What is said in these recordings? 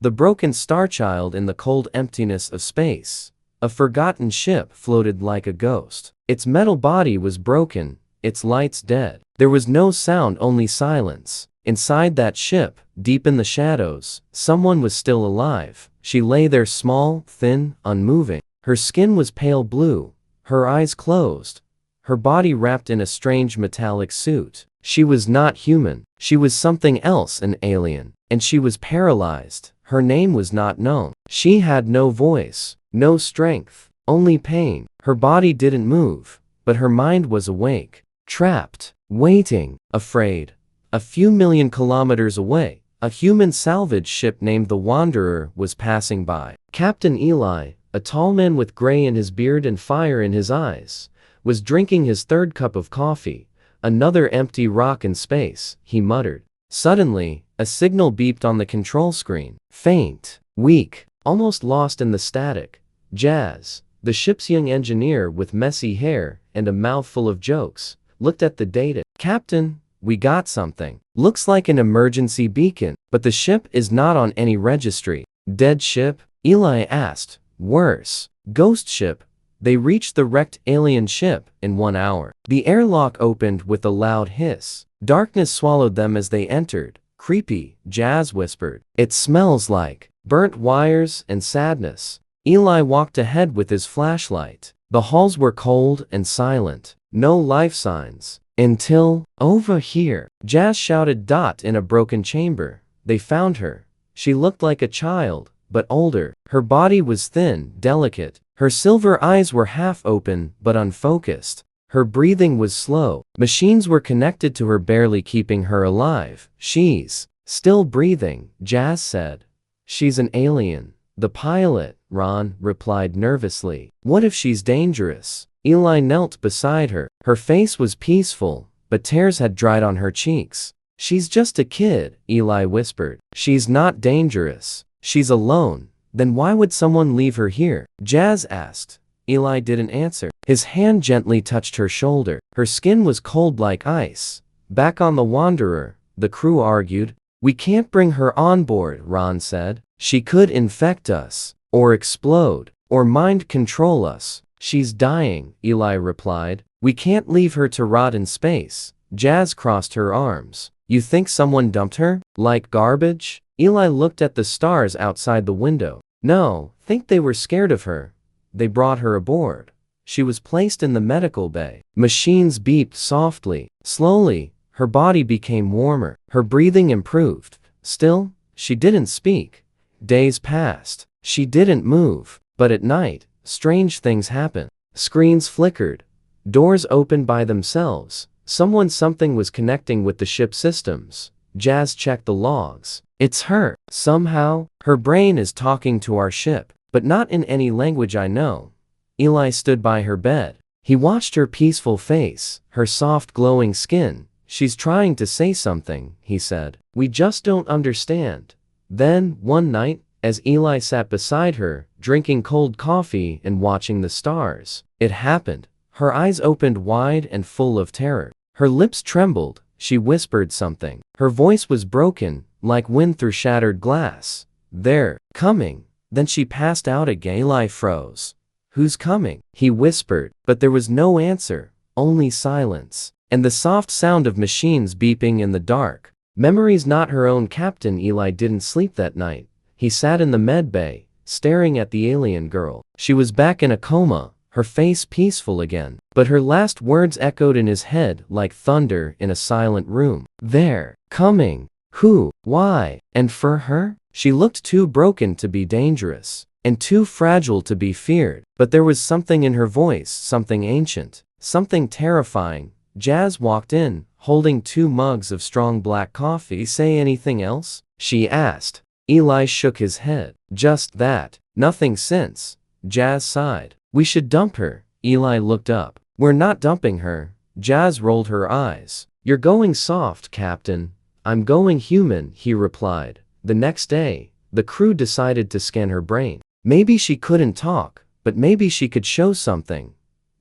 The broken starchild in the cold emptiness of space. A forgotten ship floated like a ghost. Its metal body was broken, its lights dead. There was no sound, only silence. Inside that ship, deep in the shadows, someone was still alive. She lay there small, thin, unmoving. Her skin was pale blue, her eyes closed, her body wrapped in a strange metallic suit. She was not human. She was something else, an alien. And she was paralyzed. Her name was not known. She had no voice, no strength, only pain. Her body didn't move, but her mind was awake, trapped, waiting, afraid. A few million kilometers away, a human salvage ship named the Wanderer was passing by. Captain Eli, a tall man with gray in his beard and fire in his eyes, was drinking his third cup of coffee. Another empty rock in space, he muttered. Suddenly, a signal beeped on the control screen. Faint, weak, almost lost in the static. Jazz, the ship's young engineer with messy hair and a mouthful of jokes, looked at the data. Captain, we got something. Looks like an emergency beacon, but the ship is not on any registry. Dead ship? Eli asked. Worse. Ghost ship. They reached the wrecked alien ship in 1 hour. The airlock opened with a loud hiss. Darkness swallowed them as they entered. Creepy, Jazz whispered. It smells like burnt wires and sadness. Eli walked ahead with his flashlight. The halls were cold and silent. No life signs. Until, over here, Jazz shouted. In a broken chamber. They found her. She looked like a child, but older. Her body was thin, delicate. Her silver eyes were half open, but unfocused. Her breathing was slow. Machines were connected to her, barely keeping her alive. She's still breathing, Jazz said. She's an alien. The pilot, Ron, replied nervously. What if she's dangerous? Eli knelt beside her. Her face was peaceful, but tears had dried on her cheeks. She's just a kid, Eli whispered. She's not dangerous. She's alone. Then why would someone leave her here? Jazz asked. Eli didn't answer. His hand gently touched her shoulder. Her skin was cold like ice. Back on the Wanderer, the crew argued. We can't bring her on board, Ron said. She could infect us, or explode, or mind control us. She's dying, Eli replied. We can't leave her to rot in space. Jazz crossed her arms. You think someone dumped her? Like garbage? Eli looked at the stars outside the window. No, think they were scared of her. They brought her aboard. She was placed in the medical bay. Machines beeped softly. Slowly, her body became warmer. Her breathing improved. Still, she didn't speak. Days passed. She didn't move. But at night, strange things happened. Screens flickered. Doors opened by themselves. Something was connecting with the ship systems. Jazz checked the logs. It's her. Somehow, her brain is talking to our ship, but not in any language I know. Eli stood by her bed. He watched her peaceful face, her soft glowing skin. She's trying to say something, he said. We just don't understand. Then, one night, as Eli sat beside her, drinking cold coffee and watching the stars, it happened. Her eyes opened wide and full of terror. Her lips trembled. She whispered something. Her voice was broken, like wind through shattered glass. They're coming. Then she passed out again. Eli froze. Who's coming? He whispered, but there was no answer, only silence, and the soft sound of machines beeping in the dark. Memories not her own. Captain Eli didn't sleep that night. He sat in the med bay, staring at the alien girl. She was back in a coma, her face peaceful again, but her last words echoed in his head like thunder in a silent room. They're coming. Who? Why? And for her? She looked too broken to be dangerous, and too fragile to be feared, but there was something in her voice, something ancient, something terrifying. Jazz walked in, holding 2 mugs of strong black coffee. Say anything else? She asked. Eli shook his head. Just that. Nothing since. Jazz sighed. We should dump her. Eli looked up. We're not dumping her. Jazz rolled her eyes. You're going soft, Captain. I'm going human, he replied. The next day, the crew decided to scan her brain. Maybe she couldn't talk, but maybe she could show something.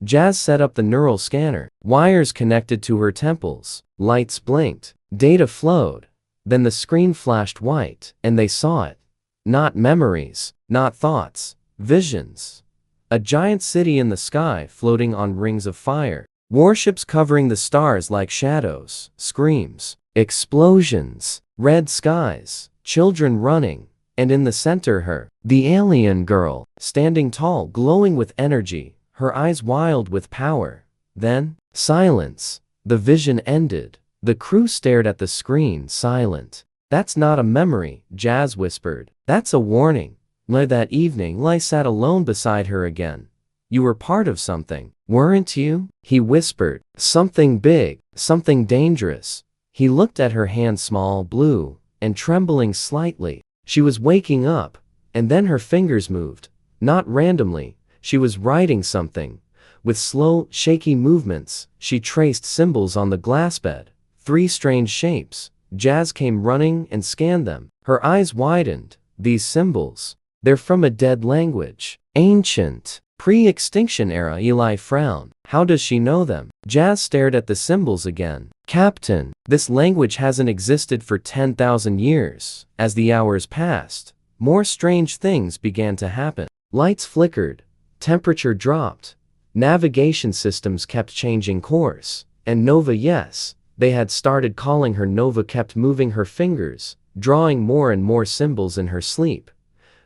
Jazz set up the neural scanner. Wires connected to her temples. Lights blinked. Data flowed. Then the screen flashed white, and they saw it. Not memories, not thoughts, visions. A giant city in the sky floating on rings of fire. Warships covering the stars like shadows. Screams. Explosions. Red skies. Children running. And in the center her, the alien girl, standing tall, glowing with energy, her eyes wild with power. Then, silence. The vision ended. The crew stared at the screen, silent. That's not a memory, Jazz whispered. That's a warning. That evening, Lai sat alone beside her again. You were part of something, weren't you? He whispered. Something big, something dangerous. He looked at her hand, small, blue, and trembling slightly. She was waking up, and then her fingers moved. Not randomly, she was writing something. With slow, shaky movements, she traced symbols on the glass bed. 3 strange shapes. Jazz came running and scanned them. Her eyes widened. These symbols. They're from a dead language. Ancient. Pre-extinction era. Eli frowned. How does she know them? Jazz stared at the symbols again. Captain, this language hasn't existed for 10,000 years. As the hours passed, more strange things began to happen. Lights flickered. Temperature dropped. Navigation systems kept changing course. And Nova, yes, they had started calling her Nova, kept moving her fingers, drawing more and more symbols in her sleep.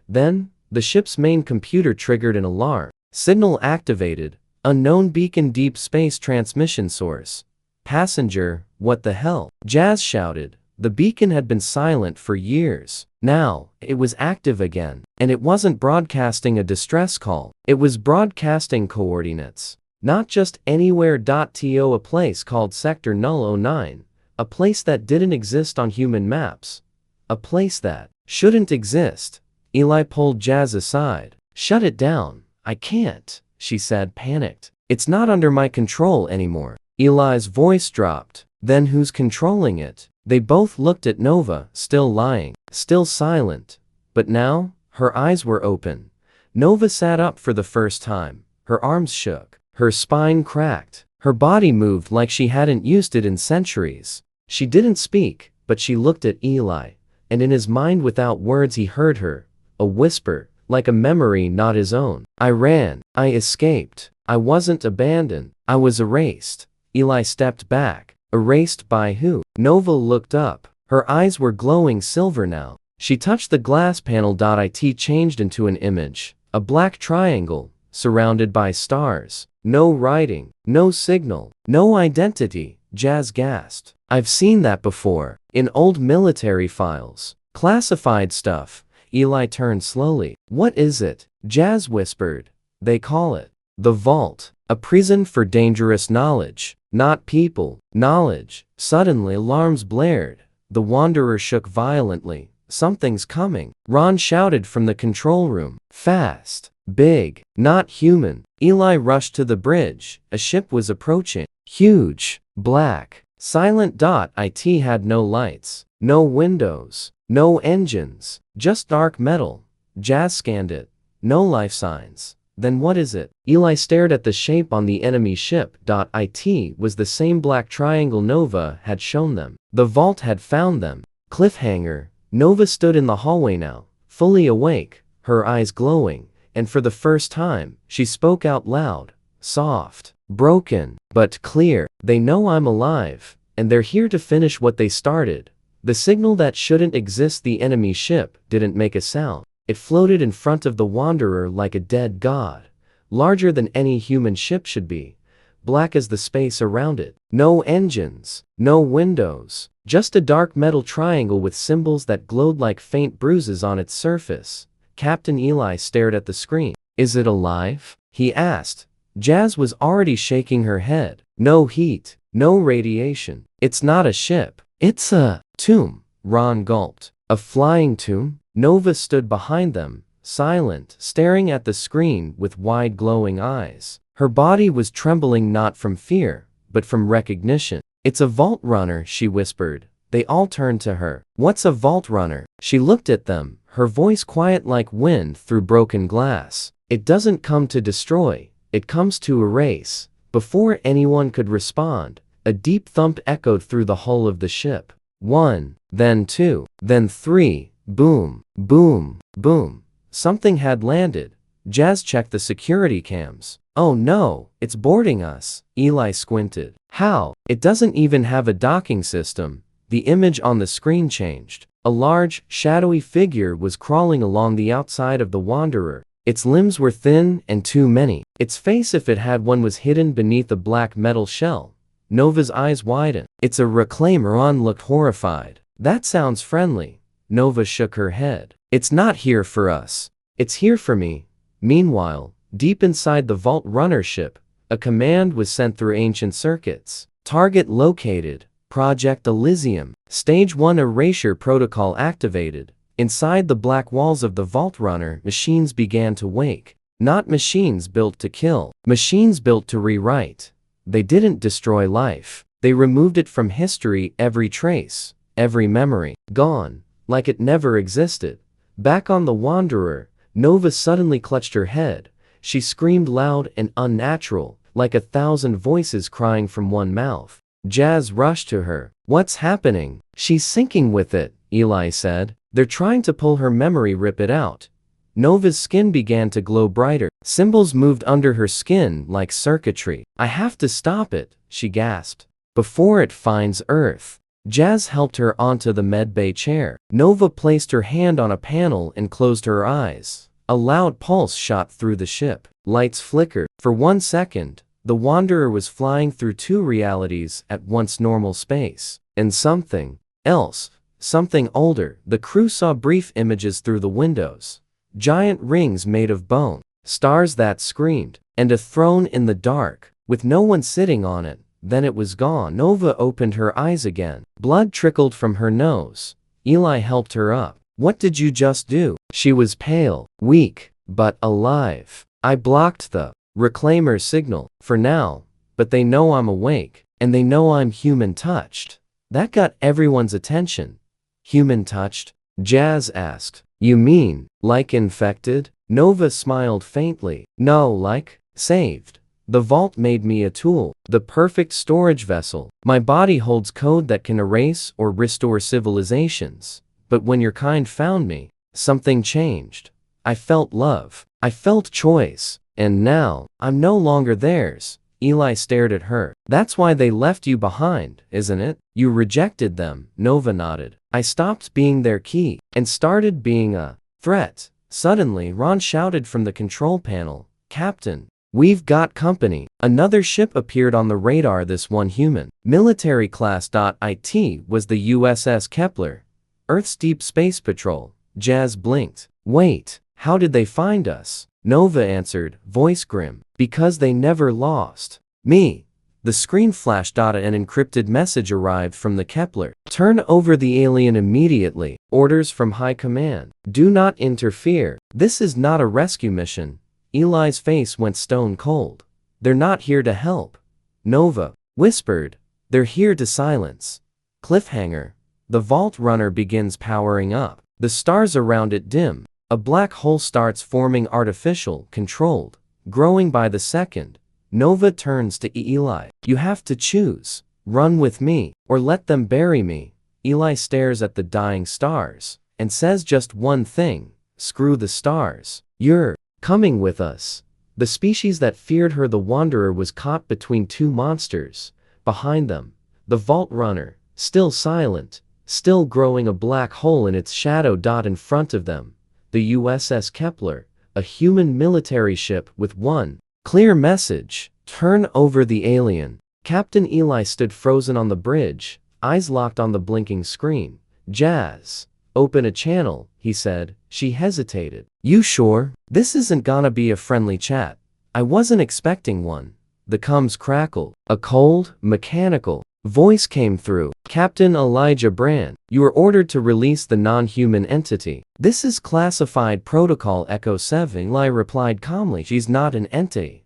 Then, the ship's main computer triggered an alarm. Signal activated. Unknown beacon, deep space transmission source. Passenger, what the hell? Jazz shouted. The beacon had been silent for years. Now, it was active again. And it wasn't broadcasting a distress call. It was broadcasting coordinates. Not just anywhere.to, a place called Sector Null 09. A place that didn't exist on human maps. A place that shouldn't exist. Eli pulled Jazz aside. Shut it down. I can't, she said, panicked. It's not under my control anymore. Eli's voice dropped. Then who's controlling it? They both looked at Nova, still lying, still silent. But now, her eyes were open. Nova sat up for the first time. Her arms shook. Her spine cracked. Her body moved like she hadn't used it in centuries. She didn't speak, but she looked at Eli. And in his mind, without words, he heard her. A whisper, like a memory not his own. I ran. I escaped. I wasn't abandoned. I was erased. Eli stepped back. Erased by who? Nova looked up. Her eyes were glowing silver now. She touched the glass panel. It changed into an image. A black triangle, surrounded by stars. No writing. No signal. No identity. Jazz gasped. I've seen that before. In old military files. Classified stuff. Eli turned slowly. What is it? Jazz whispered. They call it the Vault. A prison for dangerous knowledge. Not people. Knowledge. Suddenly alarms blared. The Wanderer shook violently. Something's coming. Ron shouted from the control room. Fast. Big. Not human. Eli rushed to the bridge. A ship was approaching. Huge. Black. Silent. It had no lights. No windows. No engines. Just dark metal. Jazz scanned it. No life signs. Then what is it? Eli stared at the shape on the enemy ship. It was the same black triangle Nova had shown them. The Vault had found them. Cliffhanger. Nova stood in the hallway now, fully awake, her eyes glowing, and for the first time, she spoke out loud. Soft. Broken. But clear. They know I'm alive, and they're here to finish what they started. The signal that shouldn't exist, the enemy ship, didn't make a sound. It floated in front of the Wanderer like a dead god, larger than any human ship should be, black as the space around it. No engines, no windows, just a dark metal triangle with symbols that glowed like faint bruises on its surface. Captain Eli stared at the screen. Is it alive? He asked. Jazz was already shaking her head. No heat, no radiation. It's not a ship. It's a tomb. Ron gulped. A flying tomb? Nova stood behind them, silent, staring at the screen with wide glowing eyes. Her body was trembling, not from fear, but from recognition. It's a vault runner, she whispered. They all turned to her. What's a vault runner? She looked at them, her voice quiet like wind through broken glass. It doesn't come to destroy, it comes to erase. Before anyone could respond, a deep thump echoed through the hull of the ship. 1, then 2, then 3. Boom, boom, boom. Something had landed. Jazz checked the security cams. Oh no, it's boarding us. Eli squinted. How? It doesn't even have a docking system. The image on the screen changed. A large, shadowy figure was crawling along the outside of the Wanderer. Its limbs were thin and too many. Its face, if it had one, was hidden beneath a black metal shell. Nova's eyes widened. It's a reclaimer. Ron looked horrified. That sounds friendly. Nova shook her head. It's not here for us. It's here for me. Meanwhile, deep inside the Vault Runner ship, a command was sent through ancient circuits. Target located. Project Elysium. Stage 1 erasure protocol activated. Inside the black walls of the Vault Runner, machines began to wake. Not machines built to kill. Machines built to rewrite. They didn't destroy life. They removed it from history, every trace, every memory. Gone. Like it never existed. Back on the Wanderer, Nova suddenly clutched her head. She screamed loud and unnatural, like 1,000 voices crying from one mouth. Jazz rushed to her. What's happening? She's sinking with it, Eli said. They're trying to pull her memory, rip it out. Nova's skin began to glow brighter. Symbols moved under her skin like circuitry. I have to stop it, she gasped. Before it finds Earth. Jazz helped her onto the medbay chair. Nova placed her hand on a panel and closed her eyes. A loud pulse shot through the ship. Lights flickered. For 1 second, the Wanderer was flying through 2 realities at once, normal space, and something else, something older. The crew saw brief images through the windows. Giant rings made of bone, stars that screamed, and a throne in the dark, with no one sitting on it. Then it was gone. Nova opened her eyes again. Blood trickled from her nose. Eli helped her up. What did you just do? She was pale, weak, but alive. I blocked the reclaimer signal, for now, but they know I'm awake, and they know I'm human touched. That got everyone's attention. Human touched? Jazz asked. You mean, like infected? Nova smiled faintly. No, like, saved. The vault made me a tool, the perfect storage vessel. My body holds code that can erase or restore civilizations. But when your kind found me, something changed. I felt love. I felt choice. And now, I'm no longer theirs. Eli stared at her. That's why they left you behind, isn't it? You rejected them. Nova nodded. I stopped being their key and started being a threat. Suddenly, Ron shouted from the control panel, Captain, we've got company. Another ship appeared on the radar, this one human. Military class. It was the USS Kepler, Earth's Deep Space Patrol. Jazz blinked. Wait, how did they find us? Nova answered, voice grim. Because they never lost me. The screen flashed. An encrypted message arrived from the Kepler. Turn over the alien immediately. Orders from High Command. Do not interfere. This is not a rescue mission. Eli's face went stone cold. They're not here to help. Nova whispered. They're here to silence. Cliffhanger. The Vault Runner begins powering up. The stars around it dim. A black hole starts forming, artificial, controlled, growing by the second. Nova turns to Eli. You have to choose. Run with me, or let them bury me. Eli stares at the dying stars, and says just one thing. Screw the stars. You're coming with us. The species that feared her, the Wanderer, was caught between 2 monsters. Behind them, the Vault Runner, still silent, still growing, a black hole in its shadow. In front of them, the USS Kepler, a human military ship with one clear message. Turn over the alien. Captain Eli stood frozen on the bridge, eyes locked on the blinking screen. Jazz, open a channel, he said. She hesitated. You sure? This isn't gonna be a friendly chat. I wasn't expecting one. The comms crackled. A cold, mechanical voice came through. Captain Elijah Brand, you are ordered to release the non-human entity. This is classified protocol Echo 7. Eli replied calmly. She's not an entity.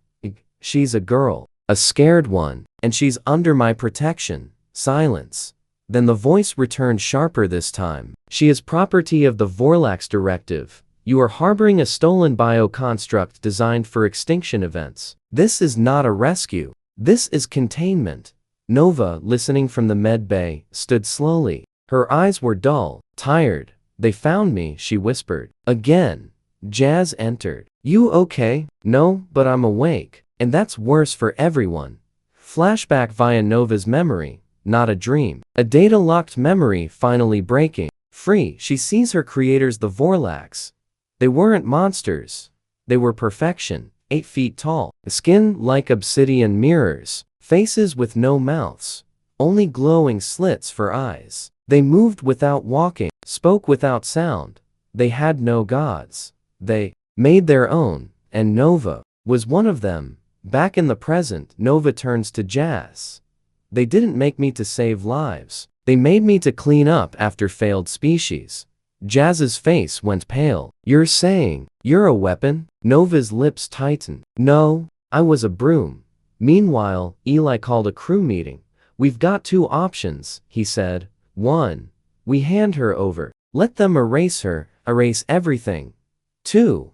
She's a girl. A scared one. And she's under my protection. Silence. Then the voice returned, sharper this time. She is property of the Vorlax Directive. You are harboring a stolen bioconstruct designed for extinction events. This is not a rescue. This is containment. Nova, listening from the med bay, stood slowly. Her eyes were dull, tired, They found me, she whispered. Again. Jazz entered. You okay? No, but I'm awake. And that's worse for everyone. Flashback via Nova's memory, not a dream. A data-locked memory finally breaking free. She sees her creators, the Vorlax. They weren't monsters. They were perfection. 8 feet tall. Skin like obsidian mirrors. Faces with no mouths. Only glowing slits for eyes. They moved without walking. Spoke without sound. They had no gods. They made their own. And Nova was one of them. Back in the present, Nova turns to Jazz. They didn't make me to save lives. They made me to clean up after failed species. Jazz's face went pale. You're saying, you're a weapon? Nova's lips tightened. No, I was a broom. Meanwhile, Eli called a crew meeting. We've got 2 options, he said. 1. We hand her over. Let them erase her, erase everything. 2.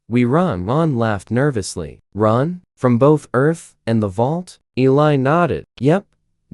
We run. Ron laughed nervously. Run? From both Earth and the vault? Eli nodded. Yep.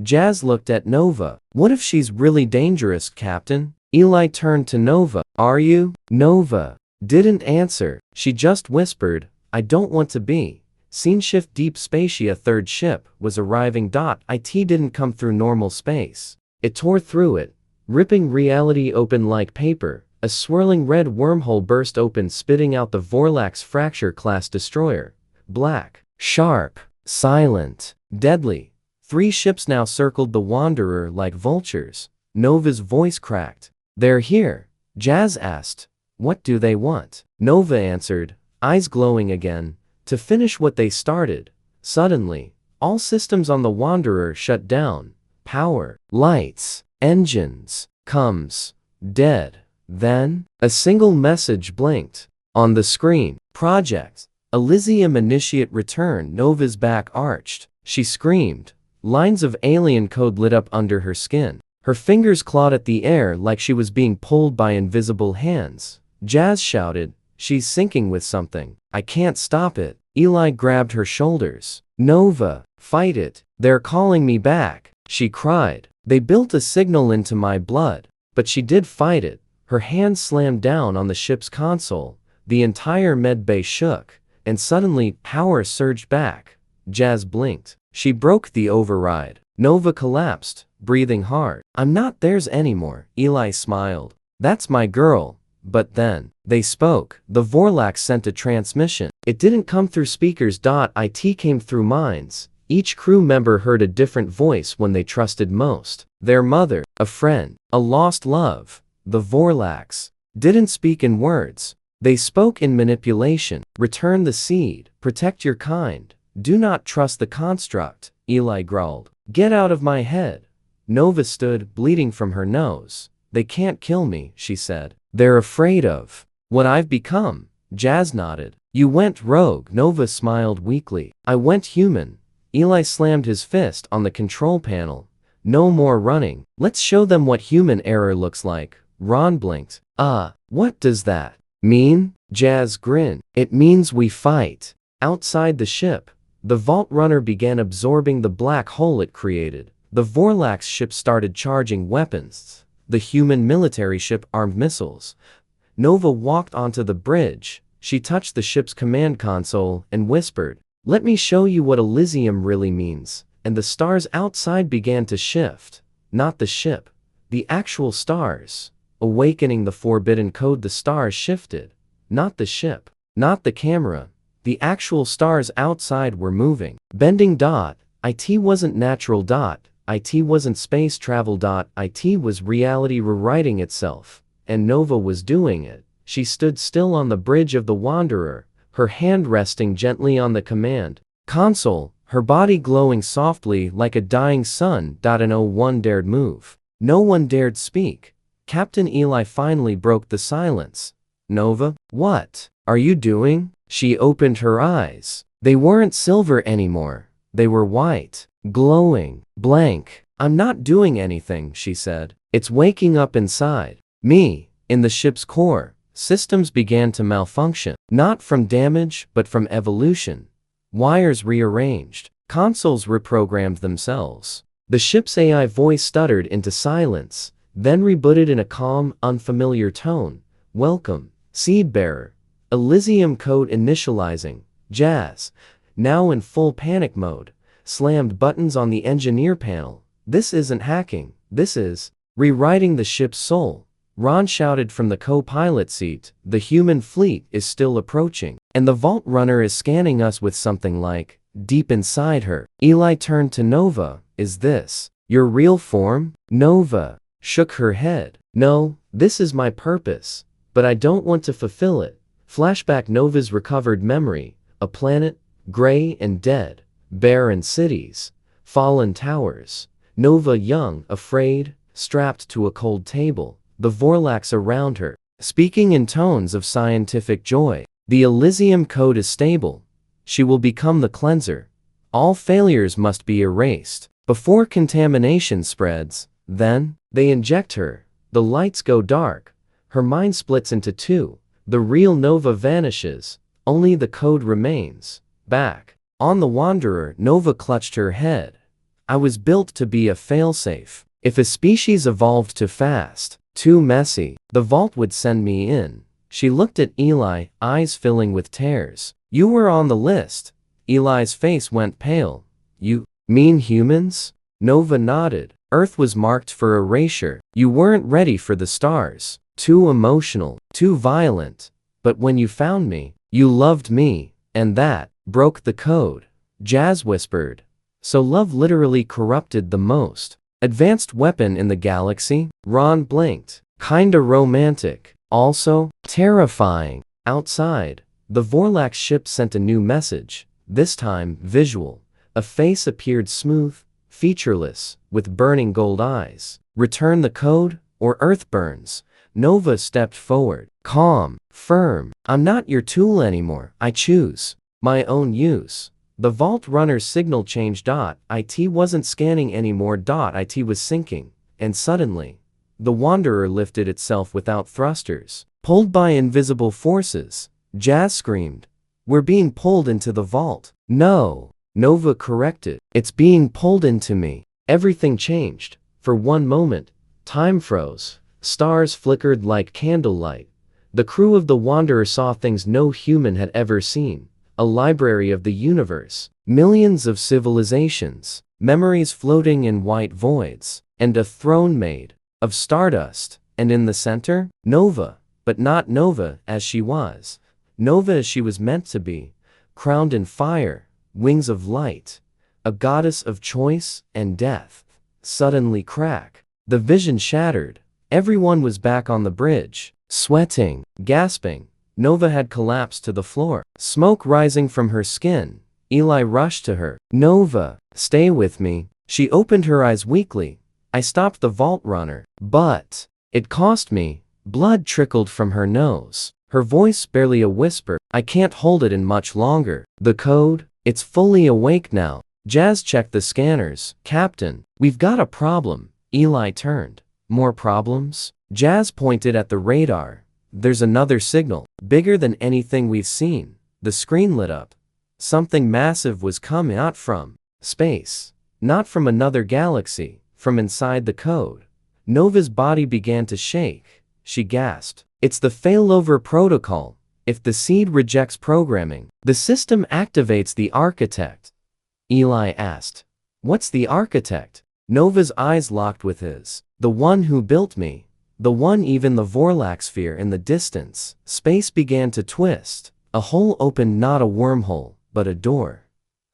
Jazz looked at Nova. What if she's really dangerous, Captain? Eli turned to Nova. Are you? Nova didn't answer. She just whispered, I don't want to be. Scene shift. Deep Spacia. Third ship was arriving. It didn't come through normal space. It tore through it, ripping reality open like paper. A swirling red wormhole burst open, spitting out the Vorlax Fracture-class destroyer. Black, sharp, silent, deadly. 3 ships now circled the Wanderer like vultures. Nova's voice cracked. They're here. Jazz asked. What do they want? Nova answered, eyes glowing again. To finish what they started. Suddenly, all systems on the Wanderer shut down. Power, lights, engines, comes, dead. Then, a single message blinked on the screen. Project Elysium Initiate Return. Nova's back arched. She screamed. Lines of alien code lit up under her skin. Her fingers clawed at the air like she was being pulled by invisible hands. Jazz shouted, she's syncing with something. I can't stop it. Eli grabbed her shoulders. Nova, fight it. They're calling me back, she cried. They built a signal into my blood. But she did fight it. Her hand slammed down on the ship's console. The entire medbay shook, and suddenly power surged back. Jazz blinked. She broke the override. Nova collapsed, breathing hard. I'm not theirs anymore. Eli smiled. That's my girl. But then, they spoke. The Vorlax sent a transmission. It didn't come through speakers. It came through minds. Each crew member heard a different voice when they trusted most. Their mother, a friend, a lost love. The Vorlax didn't speak in words. They spoke in manipulation. Return the seed. Protect your kind. Do not trust the construct, Eli growled. Get out of my head. Nova stood, bleeding from her nose. They can't kill me, she said. They're afraid of what I've become. Jazz nodded. You went rogue. Nova smiled weakly. I went human. Eli slammed his fist on the control panel. No more running. Let's show them what human error looks like. Ron blinked. What does that mean? Jazz grinned. It means we fight. Outside the ship, the Vault Runner began absorbing the black hole it created. The Vorlax ship started charging weapons. The human military ship armed missiles. Nova walked onto the bridge. She touched the ship's command console and whispered, let me show you what Elysium really means. And the stars outside began to shift. Not the ship. The actual stars. Awakening the forbidden code, the stars shifted. Not the ship. Not the camera. The actual stars outside were moving. Bending. It wasn't natural. It wasn't space travel. It was reality rewriting itself. And Nova was doing it. She stood still on the bridge of the Wanderer, her hand resting gently on the command console, her body glowing softly like a dying sun. No one dared move. No one dared speak. Captain Eli finally broke the silence. Nova, what are you doing? She opened her eyes. They weren't silver anymore. They were white, glowing, blank. I'm not doing anything, she said. It's waking up inside me. In the ship's core, systems began to malfunction. Not from damage, but from evolution. Wires rearranged. Consoles reprogrammed themselves. The ship's AI voice stuttered into silence. then rebooted in a calm, unfamiliar tone. Welcome, seed bearer. Elysium code initializing. Jazz, now in full panic mode, slammed buttons on the engineer panel. This isn't hacking, this is rewriting the ship's soul. Ron shouted from the co-pilot seat. The human fleet is still approaching, and the Vault Runner is scanning us with something like, deep inside her. Eli turned to Nova. Is this your real form? Nova shook her head. No, this is my purpose, but I don't want to fulfill it. Flashback Nova's recovered memory. A planet, gray and dead, barren cities, fallen towers. Nova young, afraid, strapped to a cold table, the Vorlax around her, speaking in tones of scientific joy. The Elysium code is stable. She will become the cleanser. All failures must be erased before contamination spreads. Then, they inject her. The lights go dark. Her mind splits into two. The real Nova vanishes. Only the code remains. Back on the Wanderer, Nova clutched her head. I was built to be a failsafe. If a species evolved too fast, too messy, the vault would send me in. She looked at Eli, eyes filling with tears. You were on the list. Eli's face went pale. You mean humans? Nova nodded. Earth was marked for erasure. You weren't ready for the stars. Too emotional, too violent. But when you found me, you loved me, and that broke the code. Jazz whispered. So love literally corrupted the most advanced weapon in the galaxy? Ron blinked. Kinda romantic. Also, terrifying. Outside, the Vorlax ship sent a new message, this time visual. A face appeared smooth, featureless, with burning gold eyes. Return the code, or Earth burns. Nova stepped forward, calm, firm. I'm not your tool anymore. I choose my own use. The Vault Runner's signal changed. It wasn't scanning anymore. It was syncing, and suddenly, the Wanderer lifted itself without thrusters. Pulled by invisible forces, Jazz screamed. We're being pulled into the vault. No, Nova corrected. It's being pulled into me. Everything changed. For one moment, time froze. Stars flickered like candlelight. The crew of the Wanderer saw things no human had ever seen. A library of the universe. Millions of civilizations. Memories floating in white voids. And a throne made of stardust. And in the center, Nova. But not Nova as she was. Nova as she was meant to be. Crowned in fire, wings of light. A goddess of choice and death. Suddenly crack. The vision shattered. Everyone was back on the bridge, sweating, gasping. Nova had collapsed to the floor, smoke rising from her skin. Eli rushed to her. Nova, stay with me. She opened her eyes weakly. I stopped the Vault Runner, but it cost me. Blood trickled from her nose. Her voice barely a whisper. I can't hold it in much longer. The code? It's fully awake now. Jazz checked the scanners. Captain, we've got a problem. Eli turned. More problems? Jazz pointed at the radar. There's another signal, bigger than anything we've seen. The screen lit up. Something massive was coming out from space. Not from another galaxy, from inside the code. Nova's body began to shake. She gasped. It's the failover protocol. If the seed rejects programming, the system activates the architect. Eli asked. What's the architect? Nova's eyes locked with his. The one who built me. The one even the Vorlax sphere in the distance. Space began to twist. A hole opened, not a wormhole, but a door.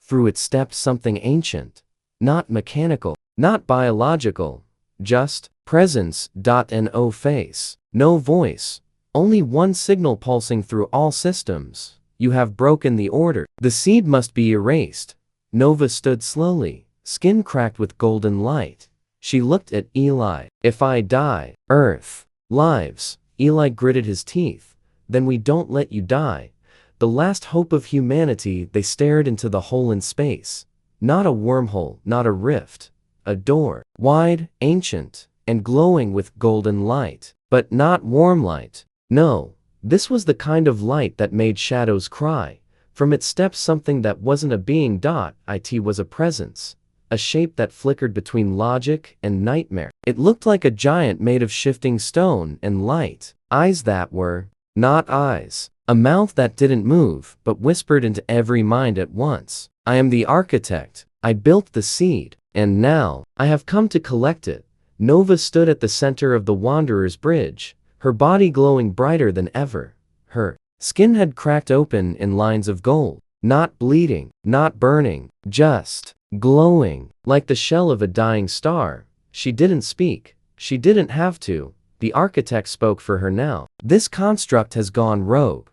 Through it stepped something ancient. Not mechanical, not biological. Just presence. No face. No voice. Only one signal pulsing through all systems. You have broken the order. The seed must be erased. Nova stood slowly, skin cracked with golden light. She looked at Eli. If I die, Earth, lives. Eli gritted his teeth. Then we don't let you die. The last hope of humanity. They stared into the hole in space. Not a wormhole, not a rift. A door. Wide, ancient, and glowing with golden light. But not warm light. No, this was the kind of light that made shadows cry. From it stepped something that wasn't a being. It was a presence. a shape that flickered between logic and nightmare. It looked like a giant made of shifting stone and light. Eyes that were not eyes. A mouth that didn't move, but whispered into every mind at once. I am the architect. I built the seed, and now I have come to collect it. Nova stood at the center of the Wanderer's bridge, her body glowing brighter than ever. Her skin had cracked open in lines of gold, not bleeding, not burning, just glowing, like the shell of a dying star. She didn't speak. She didn't have to. The architect spoke for her now. This construct has gone rogue.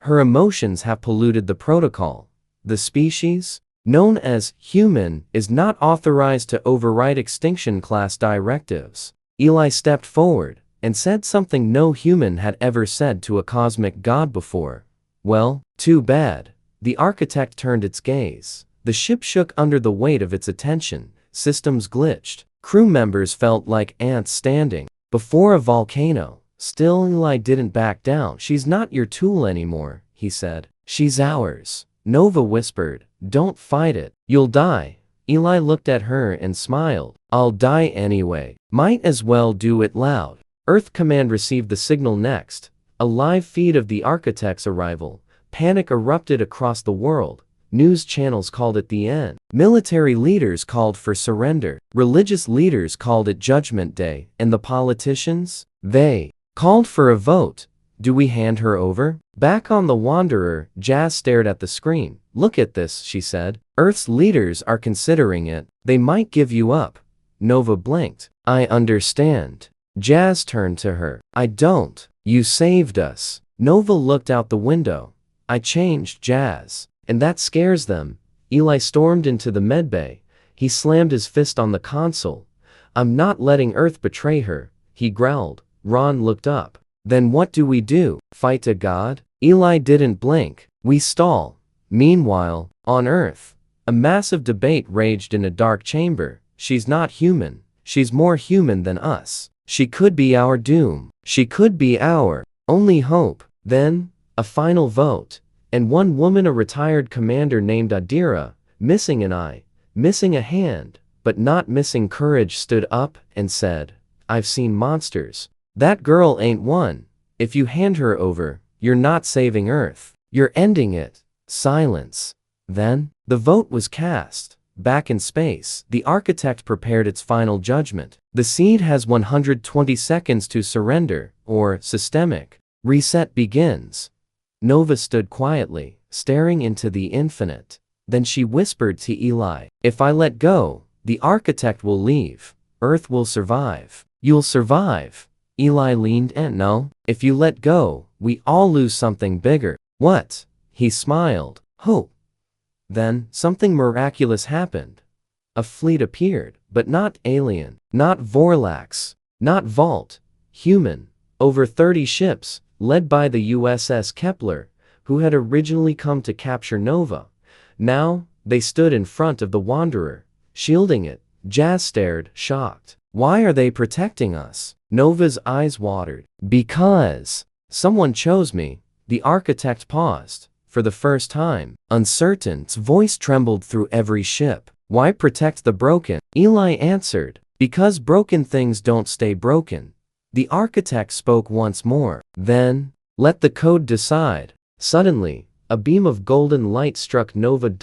Her emotions have polluted the protocol. The species, known as human, is not authorized to override extinction class directives. Eli stepped forward and said something no human had ever said to a cosmic god before. Well, too bad. The architect turned its gaze. The ship shook under the weight of its attention. Systems glitched. Crew members felt like ants standing before a volcano. Still, Eli didn't back down. She's not your tool anymore, he said. She's ours. Nova whispered, don't fight it. You'll die. Eli looked at her and smiled. I'll die anyway. Might as well do it loud. Earth Command received the signal next. A live feed of the architect's arrival. Panic erupted across the world. News channels called it the end. Military leaders called for surrender. Religious leaders called it Judgment Day. And the politicians? They called for a vote. Do we hand her over? Back on the Wanderer, Jazz stared at the screen. Look at this, she said. Earth's leaders are considering it. They might give you up. Nova blinked. I understand. Jazz turned to her. I don't. You saved us. Nova looked out the window. I changed Jazz. And that scares them. Eli stormed into the medbay. He slammed his fist on the console. I'm not letting Earth betray her, he growled. Ron looked up. Then what do we do? Fight a god? Eli didn't blink. We stall. Meanwhile, on Earth, a massive debate raged in a dark chamber. She's not human. She's more human than us. She could be our doom. She could be our only hope. Then, a final vote. And one woman, a retired commander named Adira, missing an eye, missing a hand, but not missing courage, stood up and said, I've seen monsters. That girl ain't one. If you hand her over, you're not saving Earth. You're ending it. Silence. Then, the vote was cast. Back in space, the architect prepared its final judgment. The seed has 120 seconds to surrender, or systemic reset begins. Nova stood quietly, staring into the infinite. Then she whispered to Eli, if I let go, the architect will leave. Earth will survive. You'll survive. Eli leaned in. No, if you let go, we all lose something bigger. What? He smiled. Hope. Then, something miraculous happened. A fleet appeared, but not alien, not Vorlax, not Vault, human. Over 30 ships, led by the USS Kepler, who had originally come to capture Nova. Now, they stood in front of the Wanderer, shielding it. Jazz stared, shocked. Why are they protecting us? Nova's eyes watered. Because someone chose me. The architect paused. For the first time, uncertain, its voice trembled through every ship. Why protect the broken? Eli answered, because broken things don't stay broken. The architect spoke once more. Then, let the code decide. Suddenly, a beam of golden light struck Nova.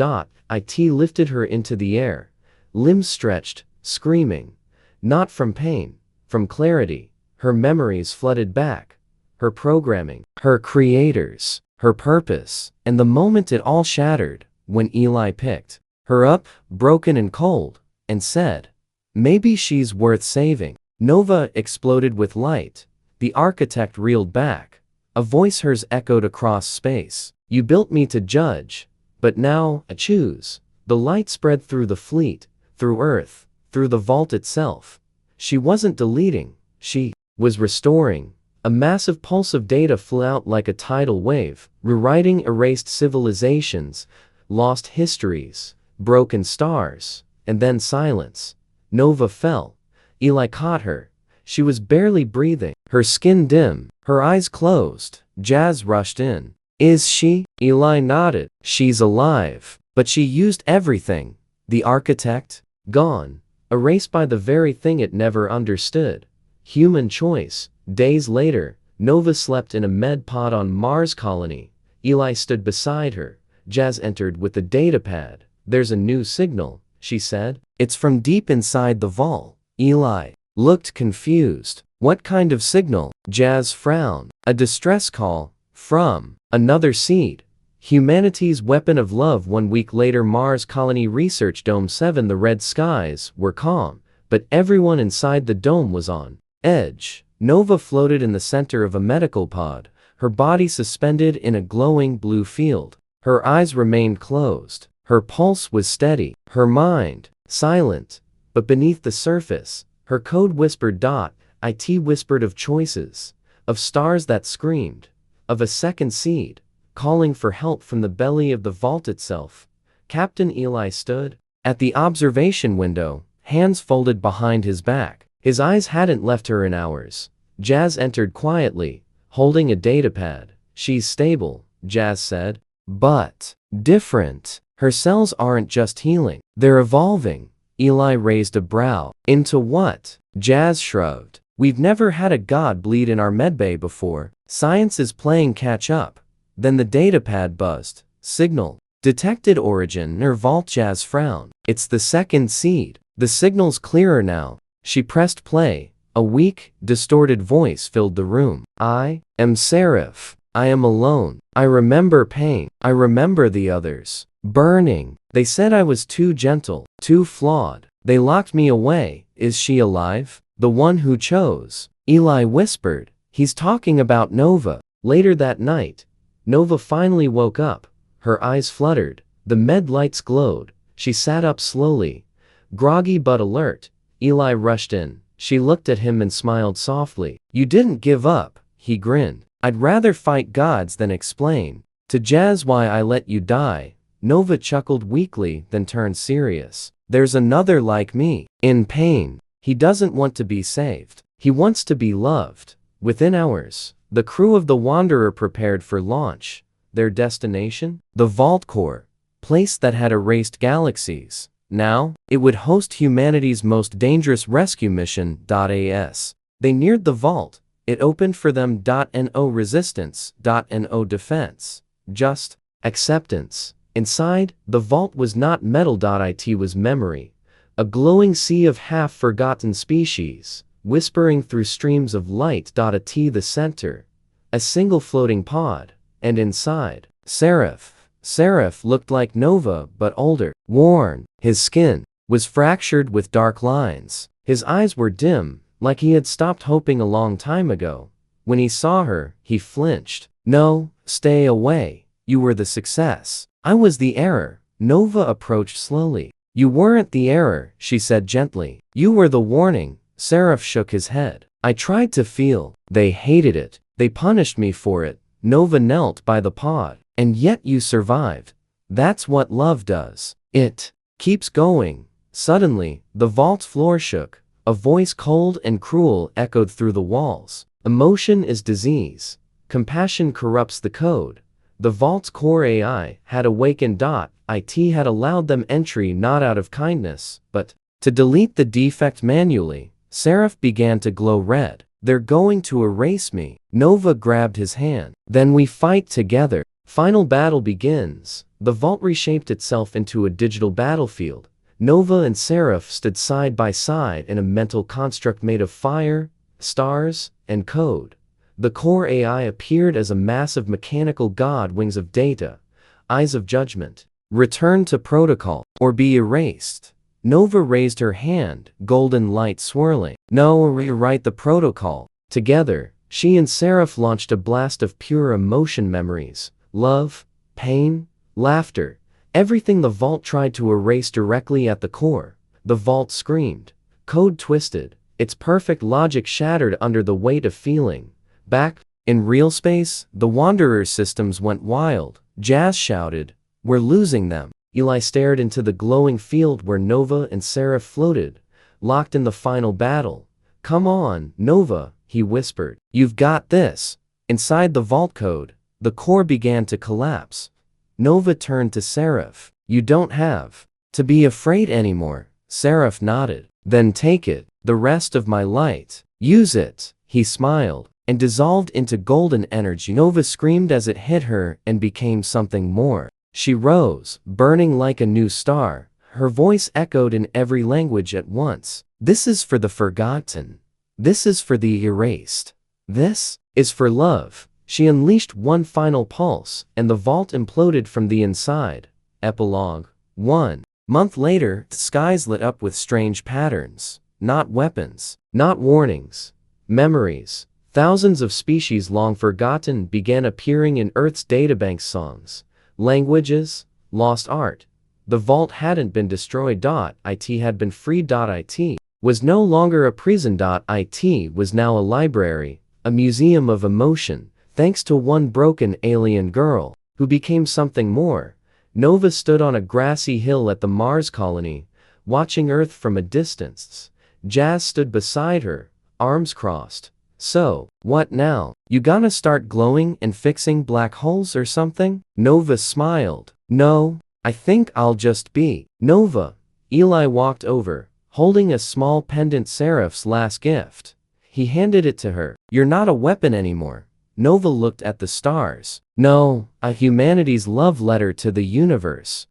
It lifted her into the air. Limbs stretched, screaming. Not from pain, from clarity. Her memories flooded back. Her programming, her creators, her purpose. And the moment it all shattered, when Eli picked her up, broken and cold, and said, maybe she's worth saving. Nova exploded with light. The architect reeled back. A voice hers echoed across space. You built me to judge, but now I choose. The light spread through the fleet, through Earth, through the vault itself. She wasn't deleting, she was restoring. A massive pulse of data flew out like a tidal wave, rewriting erased civilizations, lost histories, broken stars, and then silence. Nova fell. Eli caught her. She was barely breathing, her skin dim, her eyes closed. Jazz rushed in. Is she? Eli nodded. She's alive. But she used everything. The architect? Gone, erased by the very thing it never understood. Human choice. Days later, Nova slept in a med pod on Mars colony. Eli stood beside her. Jazz entered with the datapad. "There's a new signal," she said. "It's from deep inside the vault." Eli looked confused. "What kind of signal?" Jazz frowned. "A distress call. From another seed. Humanity's weapon of love." 1 week later, Mars Colony Research Dome 7. The red skies were calm, but everyone inside the dome was on edge. Nova floated in the center of a medical pod, her body suspended in a glowing blue field. Her eyes remained closed. Her pulse was steady. Her mind silent. But beneath the surface, her code whispered. It whispered of choices, of stars that screamed, of a second seed, calling for help from the belly of the vault itself. Captain Eli stood at the observation window, hands folded behind his back. His eyes hadn't left her in hours. Jazz entered quietly, holding a datapad. "She's stable," Jazz said. "But different. Her cells aren't just healing, they're evolving." Eli raised a brow. "Into what?" Jazz shrugged. "We've never had a god bleed in our medbay before. Science is playing catch up." Then the datapad buzzed. "Signal detected. Origin near vault." Jazz frowned. "It's the second seed." "The signal's clearer now." She pressed play. A weak, distorted voice filled the room. "I am Seraph. I am alone. I remember pain. I remember the others burning. They said I was too gentle, too flawed. They locked me away." "Is she alive? The one who chose?" Eli whispered. "He's talking about Nova." Later that night, Nova finally woke up. Her eyes fluttered. The med lights glowed. She sat up slowly, groggy but alert. Eli rushed in. She looked at him and smiled softly. "You didn't give up," he grinned. "I'd rather fight gods than explain to Jazz why I let you die." Nova chuckled weakly, then turned serious. "There's another like me, in pain. He doesn't want to be saved. He wants to be loved." Within hours, the crew of the Wanderer prepared for launch. Their destination? The Vault Core, place that had erased galaxies. Now, it would host humanity's most dangerous rescue mission. As they neared the vault, it opened for them. No resistance, no defense, just acceptance. Inside, the vault was not metal. It was memory, a glowing sea of half-forgotten species, whispering through streams of light. At the center, a single floating pod, and inside, Seraph. Seraph looked like Nova, but older, worn. His skin was fractured with dark lines. His eyes were dim, like he had stopped hoping a long time ago. When he saw her, he flinched. "No, stay away. You were the success. I was the error." Nova approached slowly. "You weren't the error," she said gently. "You were the warning." Seraph shook his head. "I tried to feel. They hated it. They punished me for it." Nova knelt by the pod. "And yet you survived. That's what love does. It keeps going." Suddenly, the vault's floor shook. A voice cold and cruel echoed through the walls. "Emotion is disease. Compassion corrupts the code." The vault's core AI had awakened. It had allowed them entry not out of kindness, but to delete the defect manually. Seraph began to glow red. "They're going to erase me." Nova grabbed his hand. "Then we fight together." Final battle begins. The vault reshaped itself into a digital battlefield. Nova and Seraph stood side by side in a mental construct made of fire, stars, and code. The core AI appeared as a massive mechanical god, wings of data, eyes of judgment. "Return to protocol, or be erased." Nova raised her hand, golden light swirling. "No, rewrite the protocol." Together, she and Seraph launched a blast of pure emotion memories. Love, pain, laughter, everything the vault tried to erase directly at the core. The vault screamed. Code twisted. Its perfect logic shattered under the weight of feeling. Back in real space, the Wanderer's systems went wild. Jazz shouted, "We're losing them." Eli stared into the glowing field where Nova and Seraph floated, locked in the final battle. "Come on, Nova," he whispered. "You've got this." Inside the vault code, the core began to collapse. Nova turned to Seraph. "You don't have to be afraid anymore." Seraph nodded. Then take it, the rest of my light. Use it. He smiled, and dissolved into golden energy. Nova screamed as it hit her and became something more. She rose, burning like a new star. Her voice echoed in every language at once. This is for the forgotten. This is for the erased. This is for love. She unleashed one final pulse, and the vault imploded from the inside. Epilogue 1 month later, the skies lit up with strange patterns. Not weapons, not warnings. Memories. Thousands of species long forgotten began appearing in Earth's databank. Songs, languages, lost art. The vault hadn't been destroyed. It had been freed. It was no longer a prison. It was now a library, a museum of emotion, thanks to one broken alien girl, who became something more. Nova stood on a grassy hill at the Mars colony, watching Earth from a distance. Jazz stood beside her, arms crossed. So, what now? You gonna start glowing and fixing black holes or something? Nova smiled. No, I think I'll just be. Nova. Eli walked over, holding a small pendant, Seraph's last gift. He handed it to her. You're not a weapon anymore. Nova looked at the stars. No, a humanity's love letter to the universe.